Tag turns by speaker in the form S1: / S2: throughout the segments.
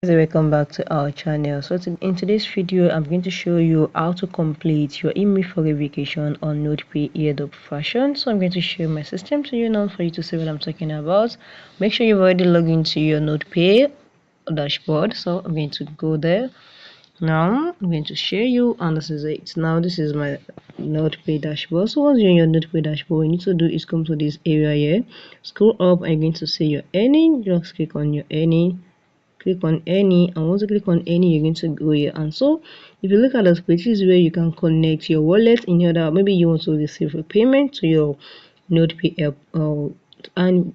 S1: Welcome back to our channel. So in today's video I'm going to show you how to complete your email verification on NodePay Airdrop version. So I'm going to share my system to you now for you to see what I'm talking about. Make sure you've already logged into your NodePay dashboard. So I'm going to go there now. I'm going to share you, and this is it. Now this is my NodePay dashboard. So once you're in your NodePay dashboard, what you need to do is come to this area here, scroll up, and you're going to see your earning. Just click on your earning, click on any, and once you click on any, you're going to go here. And so if you look at the places where you can connect your wallet in order, maybe you want to receive a payment to your NodePay app, and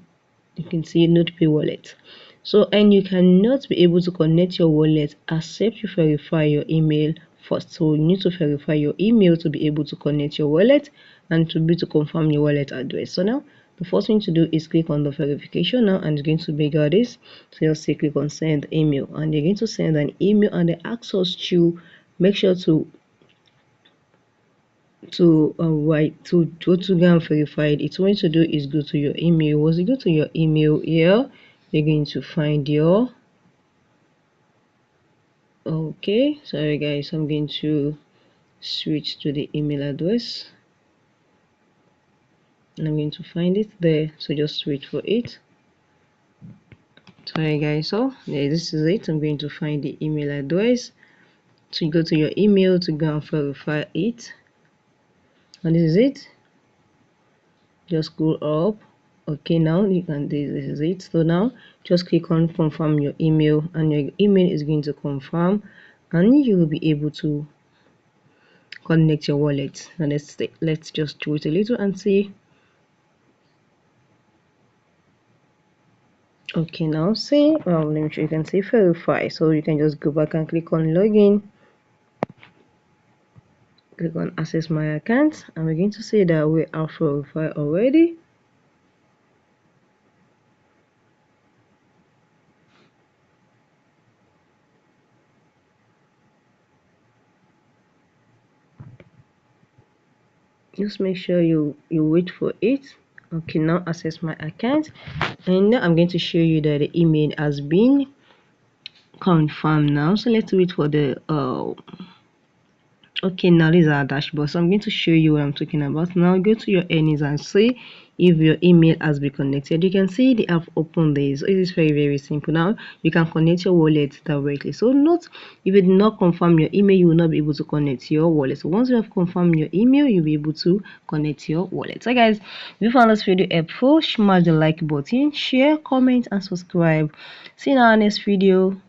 S1: you can see NodePay wallet. So, and you cannot be able to connect your wallet except you verify your email first. So you need to verify your email to be able to connect your wallet and to be to confirm your wallet address. So now the first thing to do is click on the verification now, and it's going to bigger this. So just say click on send email, and you're going to send an email, and they ask us to make sure to go to go and verify it. It's what you to do is go to your email. Once you go to your email here, you're going to find your sorry guys, I'm going to switch to the email address, and I'm going to find it there. So just wait for it. Sorry guys, so yeah, this is it. I'm going to find the email address. So you go to your email to go and verify it, and this is it. Just scroll up. Okay, now you can, this is it. So now just click on confirm your email, and your email is going to confirm, and you will be able to connect your wallet. And let's just wait a little and see. Okay, now see, let me show you can see verify. So you can just go back and click on login, click on access my account, and we're going to see that we are verified already. Just make sure you wait for it. Okay, now access my account, and now I'm going to show you that the email has been confirmed now. So let's wait for the okay, now this is our dashboard. So I'm going to show you what I'm talking about. Now go to your earnings and see if your email has been connected. You can see the app open there. So it is very simple. Now you can connect your wallet directly. So note, if you did not confirm your email, you will not be able to connect your wallet. So once you have confirmed your email, you'll be able to connect your wallet. So guys, if you found this video helpful, smash the like button, share, comment, and subscribe. See you in our next video.